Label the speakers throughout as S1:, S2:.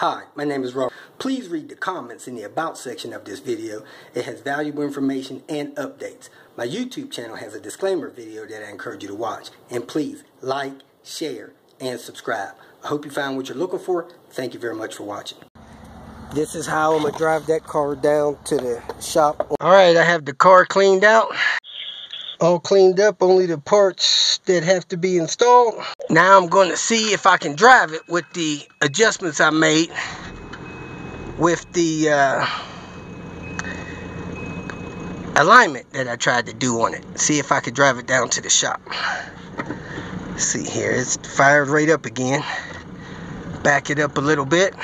S1: Hi, my name is Robert. Please read the comments in the About section of this video. It has valuable information and updates. My YouTube channel has a disclaimer video that I encourage you to watch. And please like, share, and subscribe. I hope you found what you're looking for. Thank you very much for watching. This is how I'm going to drive that car down to the shop. Alright, I have the car cleaned out. All cleaned up, only the parts that have to be installed. Now I'm going to see if I can drive it with the adjustments I made with the alignment that I tried to do on it. See if I could drive it down to the shop. See here, it's fired right up again. Back it up a little bit.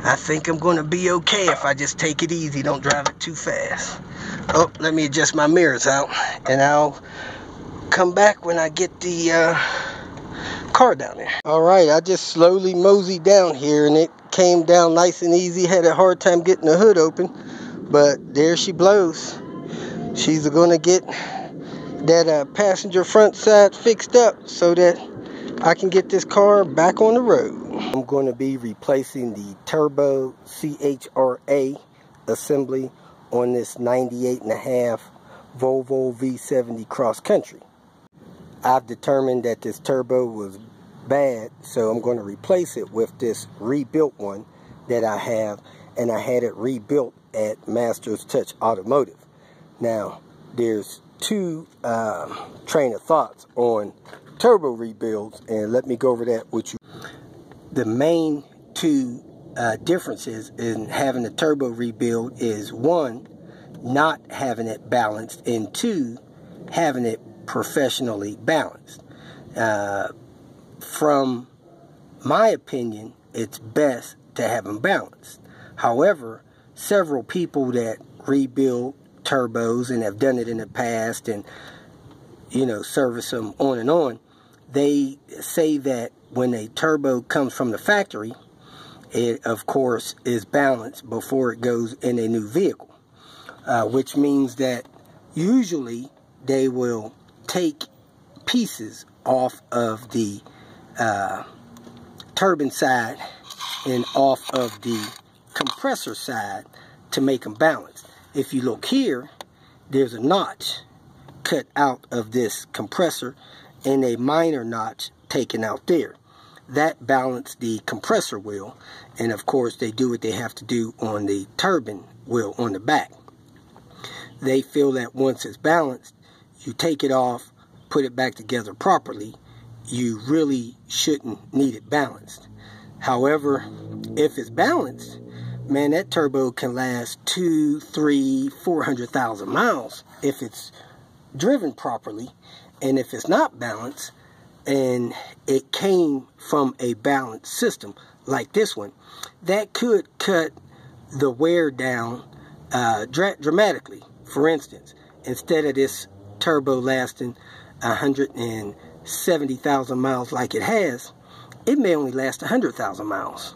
S1: I think I'm going to be okay if I just take it easy, don't drive it too fast. Oh, let me adjust my mirrors out, and I'll come back when I get the car down there. Alright, I just slowly moseyed down here, and it came down nice and easy. Had a hard time getting the hood open, but there she blows. She's going to get that passenger front side fixed up so that I can get this car back on the road. I'm going to be replacing the turbo CHRA assembly on this 98.5 Volvo V70 cross country. I've determined that this turbo was bad, so I'm going to replace it with this rebuilt one that I have, and I had it rebuilt at Master's Touch Automotive. Now, there's two train of thoughts on turbo rebuilds, and let me go over that with you. The main two differences in having a turbo rebuild is, one, not having it balanced, and two, having it professionally balanced. From my opinion, it's best to have them balanced. However, several people that rebuild turbos and have done it in the past and, you know, service them on and on, they say that when a turbo comes from the factory, it of course is balanced before it goes in a new vehicle, which means that usually they will take pieces off of the turbine side and off of the compressor side to make them balanced. If you look here, there's a notch cut out of this compressor and a minor notch taken out there. That balanced the compressor wheel, and of course they do what they have to do on the turbine wheel on the back. They feel that once it's balanced, you take it off, put it back together properly, you really shouldn't need it balanced. However, if it's balanced, man, that turbo can last 200,000, 300,000, 400,000 miles if it's driven properly. And if it's not balanced, and it came from a balanced system like this one, that could cut the wear down dramatically. For instance, instead of this turbo lasting 170,000 miles like it has, it may only last 100,000 miles.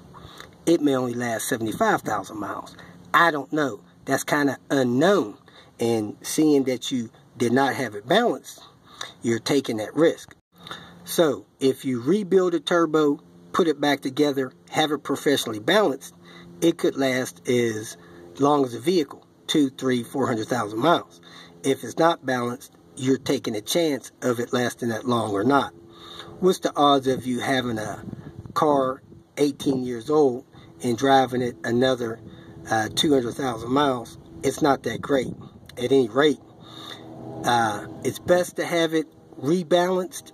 S1: It may only last 75,000 miles. I don't know. That's kind of unknown. And seeing that you did not have it balanced, you're taking that risk. So if you rebuild a turbo, put it back together, have it professionally balanced, it could last as long as a vehicle, 200,000, 300,000, 400,000 miles. If it's not balanced, you're taking a chance of it lasting that long or not. What's the odds of you having a car 18 years old and driving it another 200,000 miles? It's not that great. At any rate, it's best to have it rebalanced,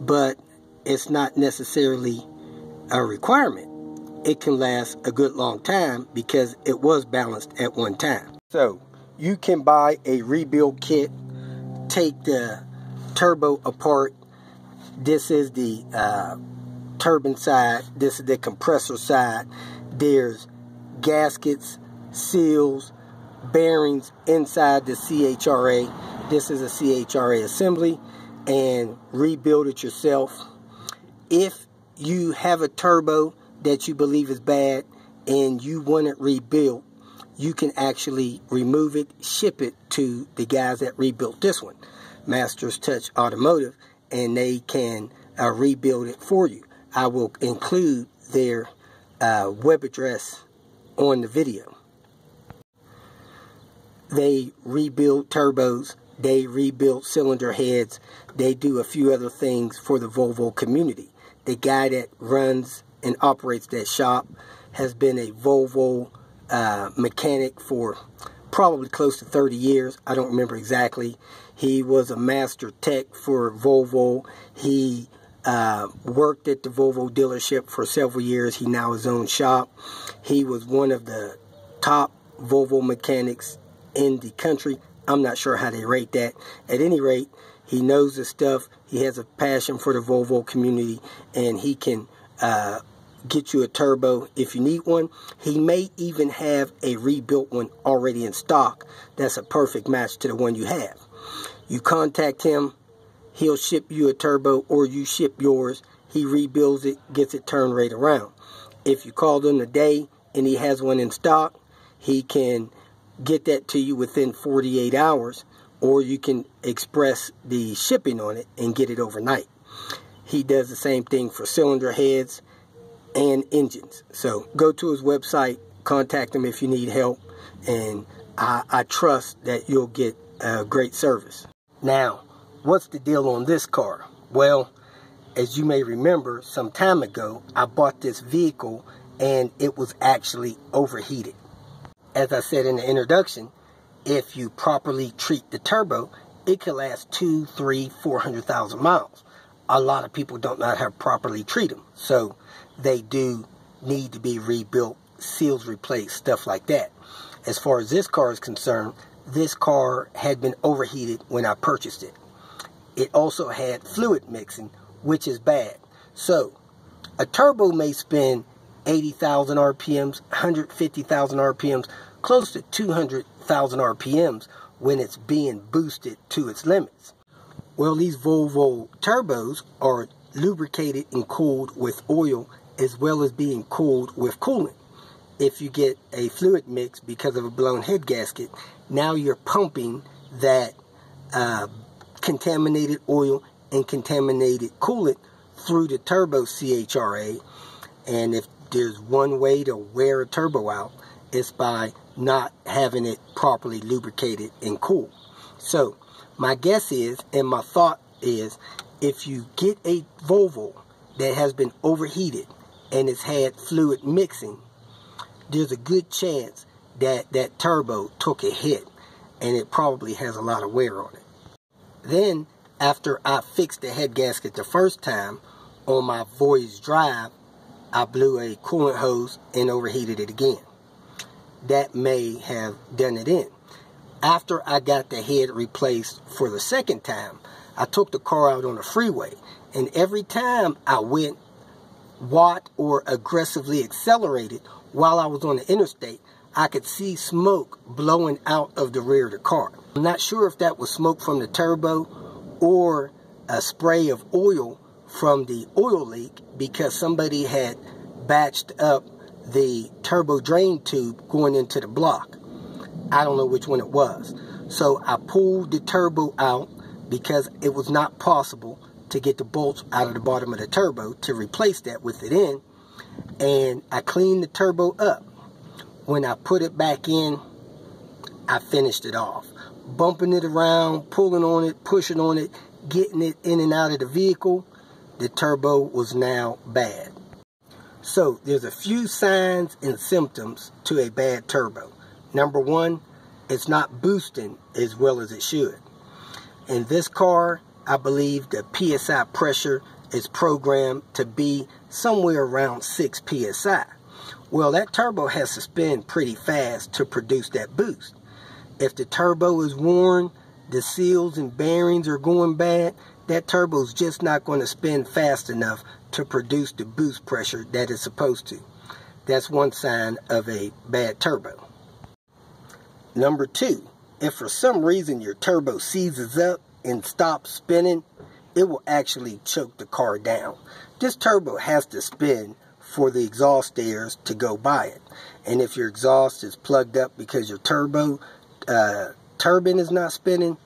S1: but it's not necessarily a requirement. It can last a good long time because it was balanced at one time. So you can buy a rebuild kit, take the turbo apart. This is the turbine side, this is the compressor side. There's gaskets, seals, bearings inside the CHRA. This is a CHRA assembly, and rebuild it yourself. If you have a turbo that you believe is bad and you want it rebuilt, you can actually remove it, ship it to the guys that rebuilt this one, Master's Touch Automotive, and they can rebuild it for you. I will include their web address on the video. They rebuild turbos, they rebuild cylinder heads, they do a few other things for the Volvo community. The guy that runs and operates that shop has been a Volvo mechanic for probably close to 30 years. I don't remember exactly. He was a master tech for Volvo. He worked at the Volvo dealership for several years. He now has his own shop. He was one of the top Volvo mechanics in the country. I'm not sure how they rate that. At any rate, he knows his stuff. He has a passion for the Volvo community, and he can get you a turbo if you need one. He may even have a rebuilt one already in stock that's a perfect match to the one you have. You contact him, he'll ship you a turbo, or you ship yours. He rebuilds it, gets it turned right around. If you call him today and he has one in stock, he can get that to you within 48 hours, or you can express the shipping on it and get it overnight. He does the same thing for cylinder heads and engines. So go to his website, contact him if you need help, and I trust that you'll get great service. Now, what's the deal on this car? Well, as you may remember, some time ago, I bought this vehicle and it was actually overheated. As I said in the introduction, if you properly treat the turbo, it can last 200, 300, 400,000 miles. A lot of people don't know how to properly treat them, so they do need to be rebuilt, seals replaced, stuff like that. As far as this car is concerned, this car had been overheated when I purchased it. It also had fluid mixing, which is bad. So a turbo may spin 80,000 RPMs, 150,000 RPMs, close to 200,000 RPMs when it's being boosted to its limits. Well, these Volvo turbos are lubricated and cooled with oil, as well as being cooled with coolant. If you get a fluid mix because of a blown head gasket, now you're pumping that contaminated oil and contaminated coolant through the turbo CHRA. And if there's one way to wear a turbo out, it's by not having it properly lubricated and cooled. So my guess is, and my thought is, if you get a Volvo that has been overheated and it's had fluid mixing, there's a good chance that that turbo took a hit, and it probably has a lot of wear on it. Then, after I fixed the head gasket the first time, on my Voyage drive, I blew a coolant hose and overheated it again. That may have done it in. After I got the head replaced for the second time, I took the car out on the freeway, and every time I went watt or aggressively accelerated while I was on the interstate, I could see smoke blowing out of the rear of the car. I'm not sure if that was smoke from the turbo or a spray of oil from the oil leak, because somebody had batched up the turbo drain tube going into the block. I don't know which one it was. So I pulled the turbo out because it was not possible to get the bolts out of the bottom of the turbo to replace that with it in. And I cleaned the turbo up. When I put it back in, I finished it off. Bumping it around, pulling on it, pushing on it, getting it in and out of the vehicle, the turbo was now bad. So there's a few signs and symptoms to a bad turbo. Number one, it's not boosting as well as it should. In this car, I believe the PSI pressure is programmed to be somewhere around 6 PSI. Well, that turbo has to spin pretty fast to produce that boost. If the turbo is worn, the seals and bearings are going bad, that turbo is just not going to spin fast enough to produce the boost pressure that it's supposed to. That's one sign of a bad turbo. Number two, if for some reason your turbo seizes up and stops spinning, it will actually choke the car down. This turbo has to spin for the exhaust airs to go by it. And if your exhaust is plugged up because your turbo turbine is not spinning,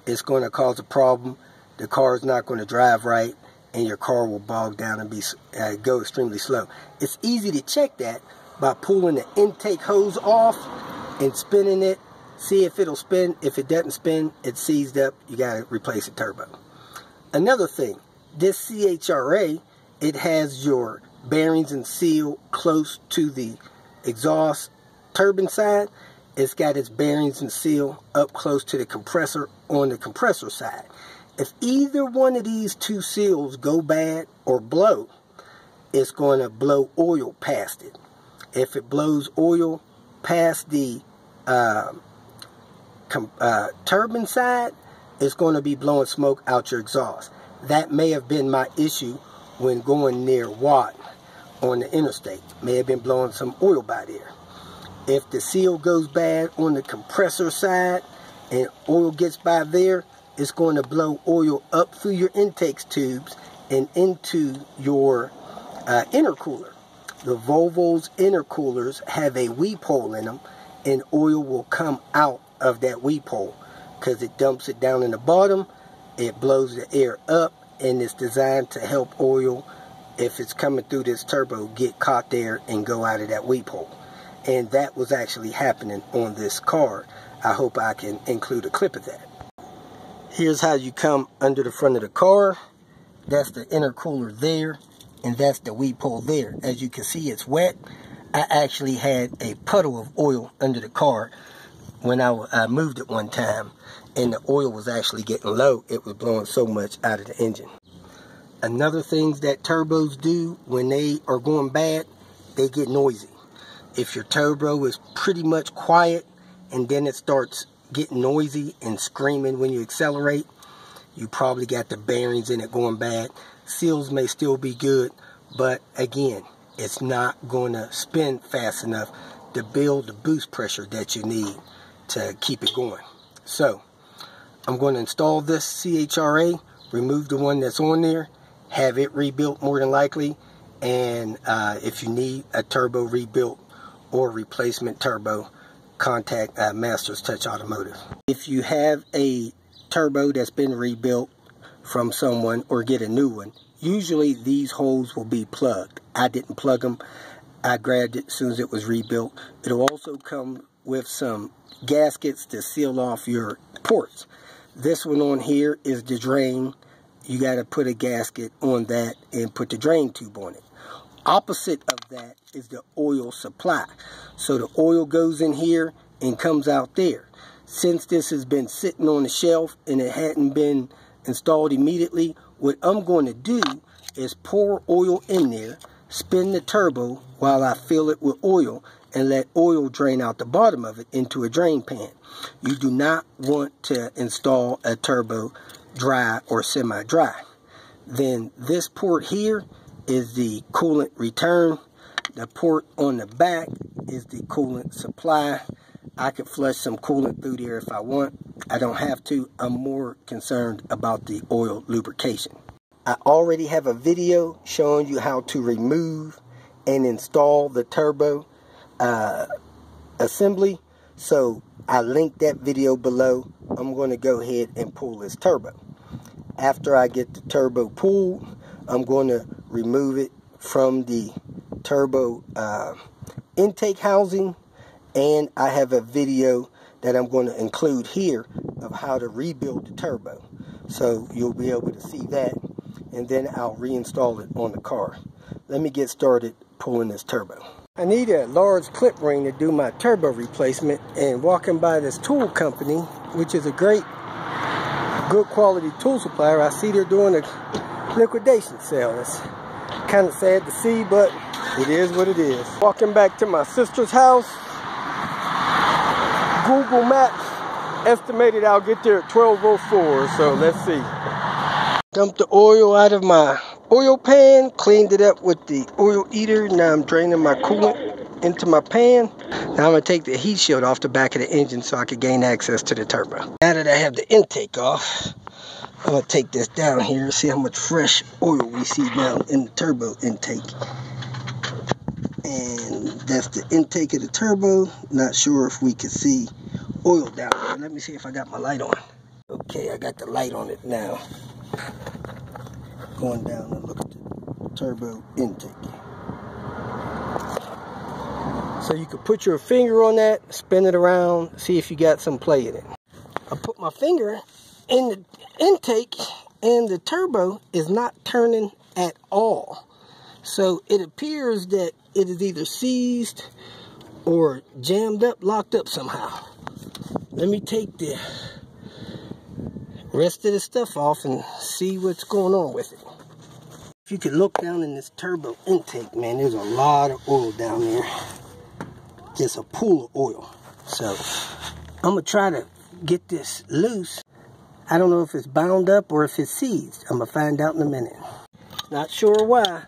S1: it's going to cause a problem. The car is not going to drive right, and your car will bog down and go extremely slow. It's easy to check that by pulling the intake hose off and spinning it. See if it'll spin. If it doesn't spin, it's seized up. You got to replace the turbo. Another thing, this CHRA, it has your bearings and seal close to the exhaust turbine side. It's got its bearings and seal up close to the compressor on the compressor side. If either one of these two seals go bad or blow, it's going to blow oil past it. If it blows oil past the turbine side, it's going to be blowing smoke out your exhaust. That may have been my issue when going near Watt on the interstate. May have been blowing some oil by there. If the seal goes bad on the compressor side and oil gets by there, it's going to blow oil up through your intake tubes and into your intercooler. The Volvo's intercoolers have a weep hole in them, and oil will come out of that weep hole because it dumps it down in the bottom. It blows the air up, and it's designed to help oil, if it's coming through this turbo, get caught there and go out of that weep hole. And that was actually happening on this car. I hope I can include a clip of that. Here's how you come under the front of the car. That's the intercooler there, and that's the weep hole there. As you can see, it's wet. I actually had a puddle of oil under the car when I moved it one time, and the oil was actually getting low. It was blowing so much out of the engine. Another things that turbos do when they are going bad, they get noisy. If your turbo is pretty much quiet and then it starts getting noisy and screaming when you accelerate, you probably got the bearings in it going bad. Seals may still be good, but again, it's not going to spin fast enough to build the boost pressure that you need to keep it going. So I'm going to install this CHRA, remove the one that's on there, have it rebuilt more than likely, and if you need a turbo rebuilt or replacement turbo, contact Masters Touch Automotive. If you have a turbo that's been rebuilt from someone or get a new one, usually these holes will be plugged. I didn't plug them. I grabbed it as soon as it was rebuilt. It'll also come with some gaskets to seal off your ports. This one on here is the drain. You got to put a gasket on that and put the drain tube on it. Opposite of that is the oil supply. So the oil goes in here and comes out there. Since this has been sitting on the shelf and it hadn't been installed immediately, what I'm going to do is pour oil in there, spin the turbo while I fill it with oil, and let oil drain out the bottom of it into a drain pan. You do not want to install a turbo dry or semi-dry. Then this port here is the coolant return. The port on the back is the coolant supply. I could flush some coolant through there if I want. I don't have to. I'm more concerned about the oil lubrication. I already have a video showing you how to remove and install the turbo assembly. So I linked that video below. I'm going to go ahead and pull this turbo. After I get the turbo pulled, I'm going to remove it from the turbo intake housing, and I have a video that I'm going to include here of how to rebuild the turbo. So you'll be able to see that, and then I'll reinstall it on the car. Let me get started pulling this turbo. I need a large clip ring to do my turbo replacement, and walking by this tool company, which is a great, good quality tool supplier, I see they're doing a liquidation sale. It's kind of sad to see, but it is what it is. Walking back to my sister's house. Google Maps estimated I'll get there at 12:04, so let's see. Dumped the oil out of my oil pan, cleaned it up with the oil eater. Now I'm draining my coolant into my pan. Now I'm going to take the heat shield off the back of the engine so I can gain access to the turbo. Now that I have the intake off, I'm going to take this down here, see how much fresh oil we see down in the turbo intake. And that's the intake of the turbo. Not sure if we can see oil down there. Let me see if I got my light on. Okay, I got the light on it now. going down and look at the turbo intake. So you could put your finger on that, spin it around, see if you got some play in it. I put my finger in the intake and the turbo is not turning at all. So it appears that it is either seized or jammed up, locked up somehow. Let me take the rest of the stuff off and see what's going on with it. If you could look down in this turbo intake, man, there's a lot of oil down there. Just a pool of oil. So I'm gonna try to get this loose. I don't know if it's bound up or if it's seized. I'm gonna find out in a minute. Not sure why,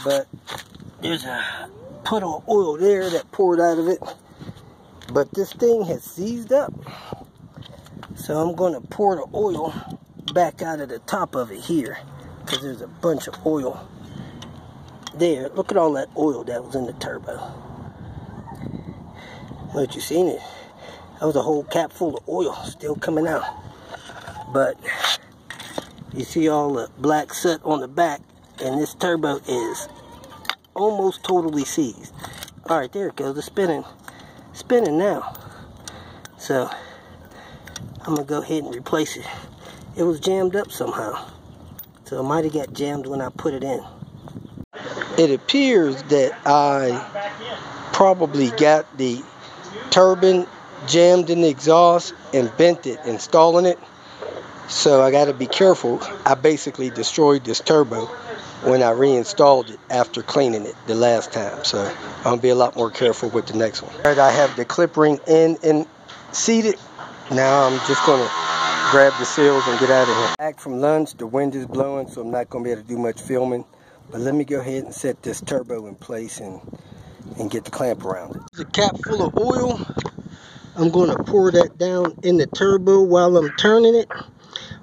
S1: but there's a puddle of oil there that poured out of it. But this thing has seized up. So I'm gonna pour the oil back out of the top of it here, because there's a bunch of oil there. Look at all that oil that was in the turbo. But you seen it? That was a whole cap full of oil still coming out. But you see all the black soot on the back, and this turbo is almost totally seized. Alright, there it goes. It's spinning now. So I'm gonna go ahead and replace it. It was jammed up somehow. So it might have got jammed when I put it in. It appears that I probably got the turbine jammed in the exhaust and bent it installing it. So I got to be careful. I basically destroyed this turbo when I reinstalled it after cleaning it the last time. So I'm going to be a lot more careful with the next one. Alright, I have the clip ring in and seated. Now I'm just going to grab the seals and get out of here. Back from lunch, the wind is blowing, so I'm not going to be able to do much filming. But let me go ahead and set this turbo in place and get the clamp around it. There's a cap full of oil. I'm going to pour that down in the turbo while I'm turning it.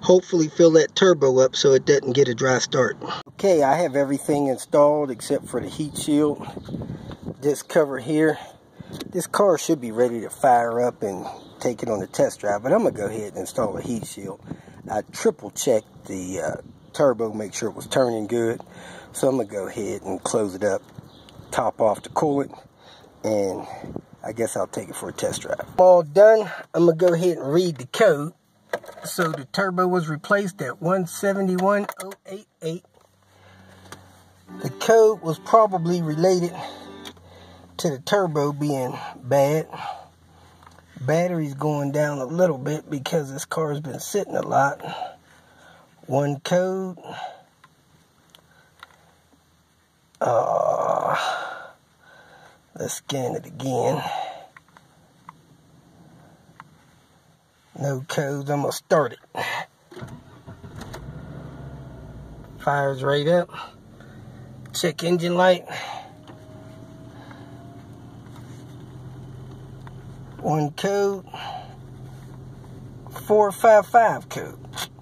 S1: Hopefully fill that turbo up so it doesn't get a dry start. Okay, I have everything installed except for the heat shield. This cover here. This car should be ready to fire up and take it on the test drive, but I'm going to go ahead and install a heat shield. I triple checked the turbo, make sure it was turning good. So I'm going to go ahead and close it up, top off the coolant, and I guess I'll take it for a test drive. All done. I'm going to go ahead and read the code. So the turbo was replaced at 171.088. The code was probably related to the turbo being bad. Battery's going down a little bit because this car's been sitting a lot. One code. Let's scan it again. No codes. I'm going to start it. Fires right up. Check engine light. One code. 455 code.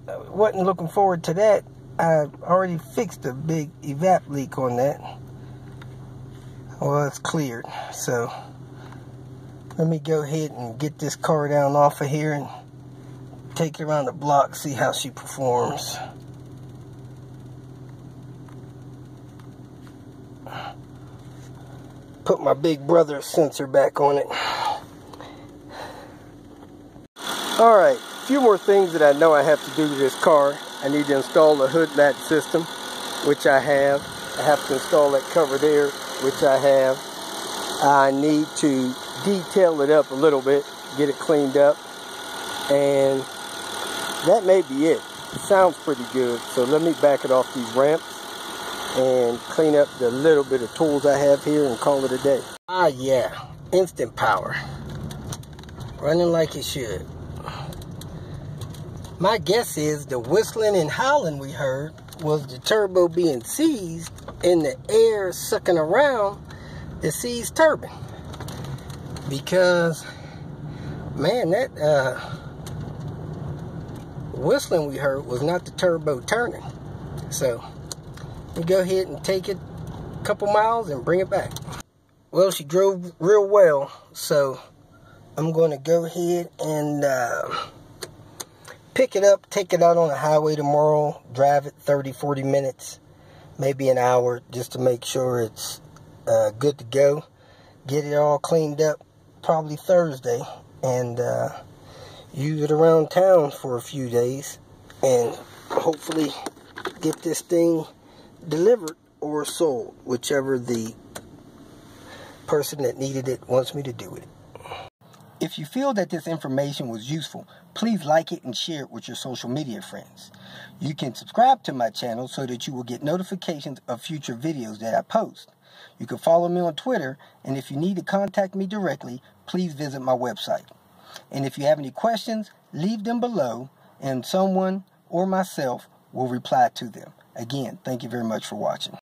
S1: I wasn't looking forward to that. I already fixed a big evap leak on that. Well, it's cleared. So let me go ahead and get this car down off of here and take it around the block, see how she performs. Put my big brother sensor back on it. Alright, a few more things that I know I have to do to this car. I need to install the hood latch system, which I have. I have to install that cover there, which I have. I need to detail it up a little bit, get it cleaned up, and that may be it. It sounds pretty good, so let me back it off these ramps and clean up the little bit of tools I have here and call it a day. Ah yeah, instant power. Running like it should. My guess is the whistling and howling we heard was the turbo being seized and the air sucking around the seized turbine. Because, man, that whistling we heard was not the turbo turning. So, we go ahead and take it a couple miles and bring it back. Well, she drove real well, so I'm going to go ahead and pick it up, take it out on the highway tomorrow, drive it 30-40 minutes, maybe an hour, just to make sure it's good to go. Get it all cleaned up probably Thursday, and use it around town for a few days, and hopefully get this thing delivered or sold, whichever the person that needed it wants me to do it. If you feel that this information was useful, please like it and share it with your social media friends. You can subscribe to my channel so that you will get notifications of future videos that I post. You can follow me on Twitter, and if you need to contact me directly, please visit my website. And if you have any questions, leave them below, and someone or myself will reply to them. Again, thank you very much for watching.